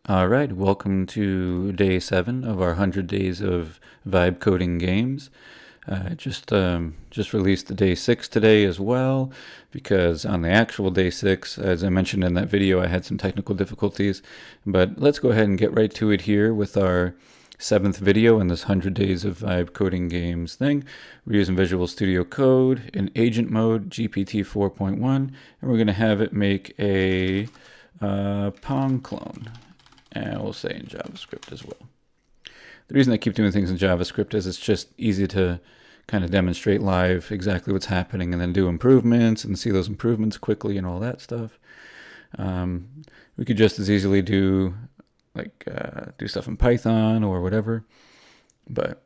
All right, welcome to day 7 of our 100 days of VibeCoding games. Just released the day 6 today as well, because on the actual day 6, as I mentioned in that video, I had some technical difficulties. But let's go ahead and get right to it here with our 7th video in this 100 days of VibeCoding games thing. We're using Visual Studio Code in agent mode, GPT 4.1, and we're going to have it make a Pong clone. And we'll say in JavaScript as well. The reason I keep doing things in JavaScript is it's just easy to kind of demonstrate live exactly what's happening and then do improvements and see those improvements quickly and all that stuff. We could just as easily do stuff in Python or whatever, but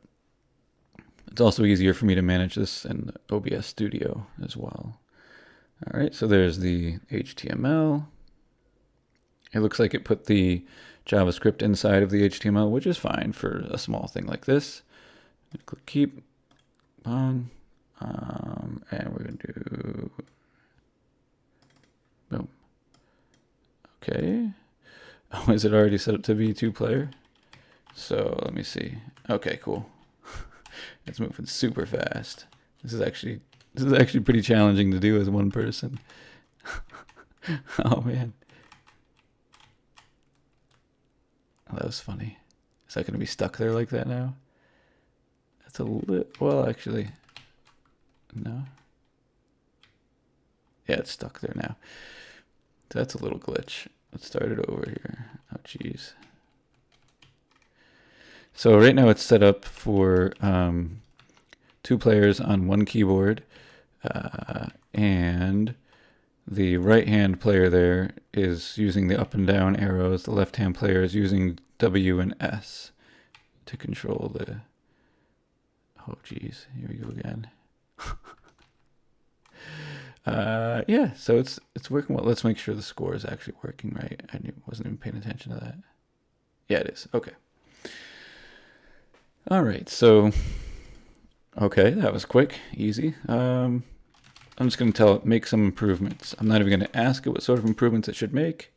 it's also easier for me to manage this in OBS Studio as well. All right, so there's the HTML. It looks like it put the JavaScript inside of the HTML, which is fine for a small thing like this. Click keep on, and we're going to do boom. Okay. Oh, is it already set up to be 2-player? So let me see. Okay, cool. It's moving super fast. This is actually pretty challenging to do as one person. Oh man. Oh, that was funny. Is that going to be stuck there like that now? That's a little, well, actually, no. Yeah, it's stuck there now. That's a little glitch. Let's start it over here. Oh, geez. So right now it's set up for 2 players on 1 keyboard, and the right-hand player there is using the up and down arrows. The left-hand player is using W and S to control the... Oh, geez. Here we go again. Yeah, so it's working well. Let's make sure the score is actually working right. I wasn't even paying attention to that. Yeah, it is. Okay. All right, so... Okay, that was quick, easy. I'm just going to tell it, make some improvements. I'm not even going to ask it what sort of improvements it should make,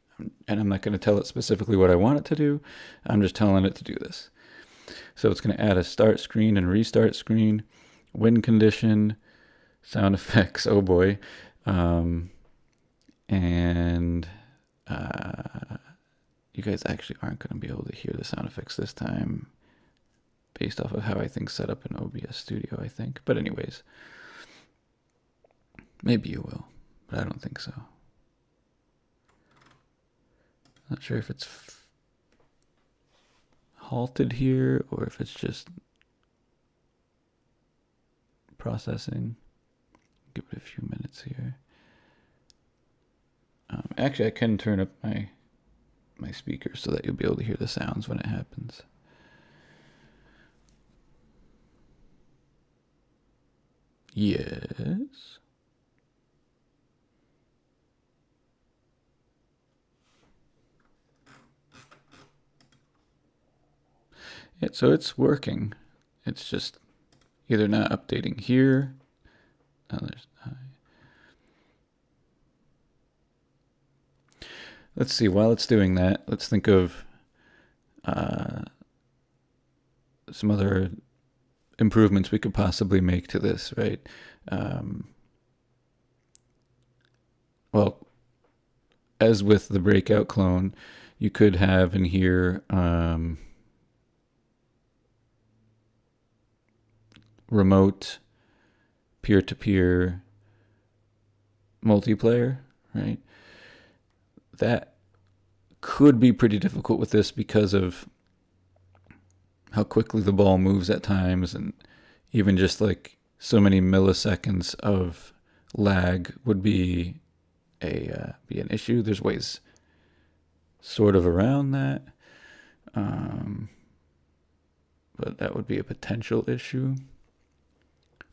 and I'm not going to tell it specifically what I want it to do. I'm just telling it to do this. So it's going to add a start screen and restart screen, win condition, sound effects, oh boy, and you guys actually aren't going to be able to hear the sound effects this time based off of how I think set up in OBS Studio, I think. But anyways, maybe you will, but I don't think so. Not sure if it's halted here or if it's just processing. Give it a few minutes here. Actually, I can turn up my speakers so that you'll be able to hear the sounds when it happens. Yes. Yeah, so it's working. It's just either not updating here. Let's see, while it's doing that, let's think of some other improvements we could possibly make to this, right? Well, as with the breakout clone, you could have in here remote peer-to-peer multiplayer, right? That could be pretty difficult with this because of how quickly the ball moves at times, and even just like so many milliseconds of lag would be an issue. There's ways sort of around that, but that would be a potential issue.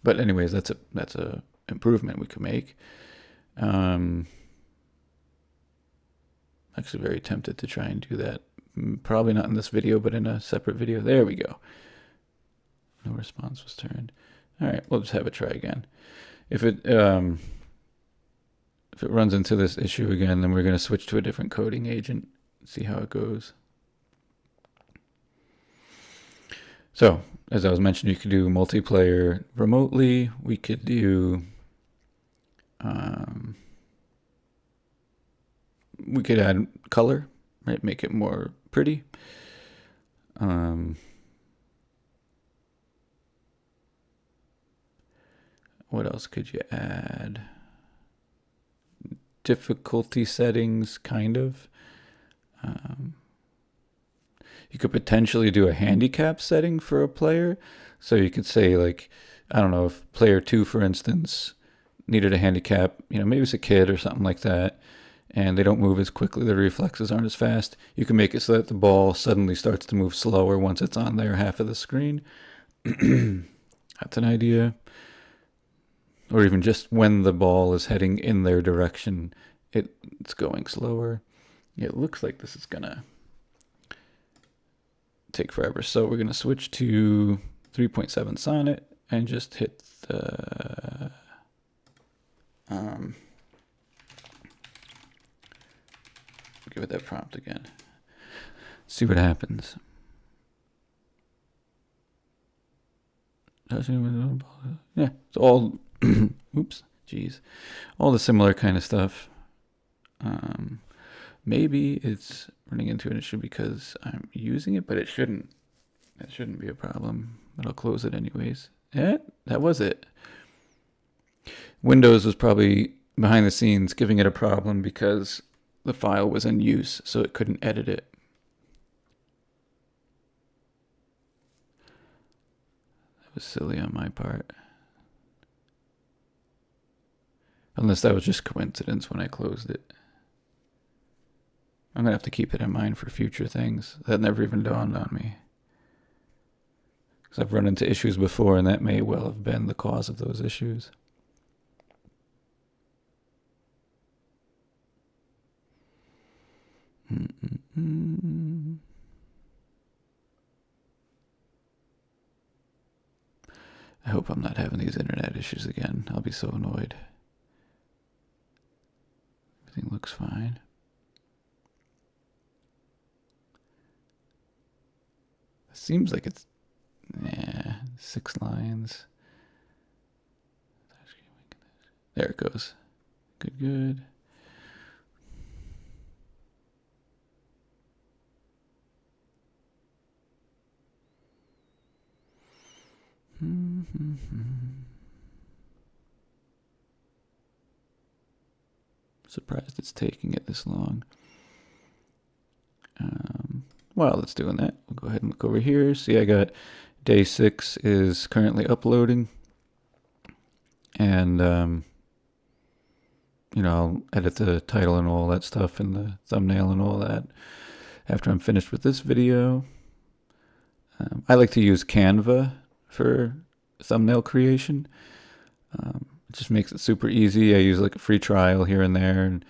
But anyways, that's a improvement we could make. Actually very tempted to try and do that. Probably not in this video, but in a separate video. There we go. No response was turned. All right, we'll just have it try again. If it runs into this issue again, then we're going to switch to a different coding agent, see how it goes. So, as I was mentioning, you could do multiplayer remotely. We could do, we could add color, right? Make it more pretty. What else could you add? Difficulty settings, kind of. You could potentially do a handicap setting for a player. So you could say, like, I don't know, if player 2, for instance, needed a handicap, maybe it's a kid or something like that, and they don't move as quickly, their reflexes aren't as fast, you can make it so that the ball suddenly starts to move slower once it's on their half of the screen. That's an idea. Or even just when the ball is heading in their direction, it's going slower. It looks like this is gonna take forever. So we're gonna switch to 3.7 Sonnet and just hit the give it that prompt again. See what happens. Yeah, it's all oops, geez, all the similar kind of stuff. Maybe it's running into an issue because I'm using it, but it shouldn't. That shouldn't be a problem. But I'll close it anyways. Yeah, that was it. Windows was probably behind the scenes giving it a problem because the file was in use, so it couldn't edit it. That was silly on my part. Unless that was just coincidence when I closed it. I'm going to have to keep it in mind for future things. That never even dawned on me. Because I've run into issues before, and that may well have been the cause of those issues. I hope I'm not having these internet issues again. I'll be so annoyed. Everything looks fine. It seems like it's 6 lines. There it goes. Good. Surprised it's taking it this long. While it's doing that, we'll go ahead and look over here. See, I got day 6 is currently uploading. And, I'll edit the title and all that stuff and the thumbnail and all that after I'm finished with this video. I like to use Canva for thumbnail creation. It just makes it super easy. I use like a free trial here and there. And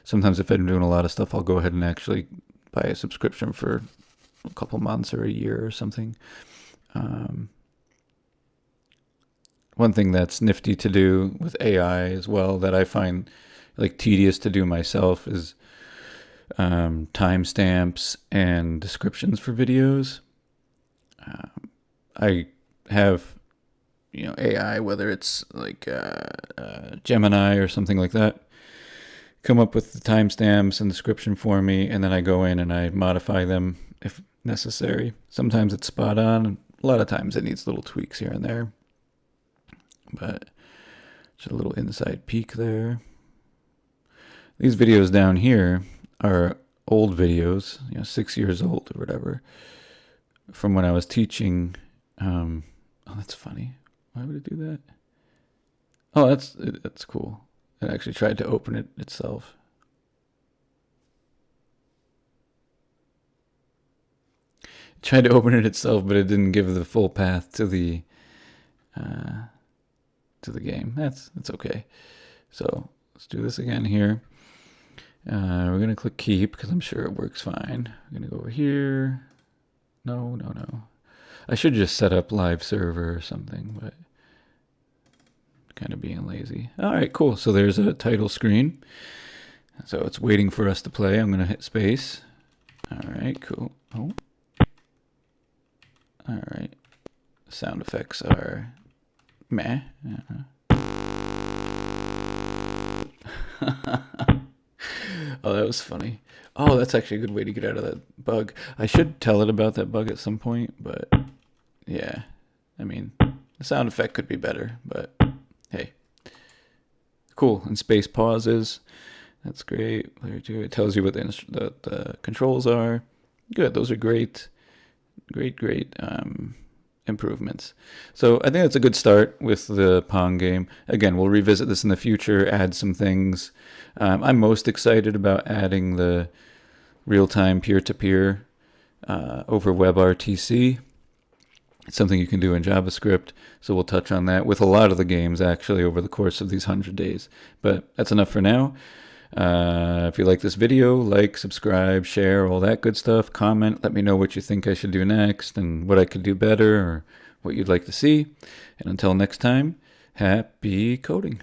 sometimes if I'm doing a lot of stuff, I'll go ahead and actually buy a subscription for a couple months or a year or something. One thing that's nifty to do with AI as well that I find like tedious to do myself is timestamps and descriptions for videos. I have, AI, whether it's like Gemini or something like that, come up with the timestamps and description for me, and then I go in and I modify them if necessary. Sometimes it's spot on. A lot of times it needs little tweaks here and there. But just a little inside peek there. These videos down here are old videos, 6 years old or whatever, from when I was teaching. Oh, that's funny. Why would it do that? Oh, that's cool. It actually tried to open it itself. It tried to open it itself, but it didn't give the full path to the game. That's okay. So let's do this again here. We're gonna click keep because I'm sure it works fine. We're gonna go over here. No. I should just set up live server or something, but kind of being lazy. All right, cool. So there's a title screen. So it's waiting for us to play. I'm gonna hit space. All right, cool. Oh. All right. sound effects are meh. Oh, that was funny. Oh, that's actually a good way to get out of that bug. I should tell it about that bug at some point, but yeah. I mean, the sound effect could be better, but hey. Cool. And space pauses. That's great. It tells you what the controls are. Good. Those are great improvements. So I think that's a good start with the Pong game. Again, we'll revisit this in the future, add some things. I'm most excited about adding the real-time peer-to-peer over WebRTC. It's something you can do in JavaScript, so we'll touch on that with a lot of the games actually over the course of these 100 days. But that's enough for now. If you like this video, like, subscribe, share, all that good stuff. Comment, let me know what you think I should do next and what I could do better or what you'd like to see. And until next time, happy coding.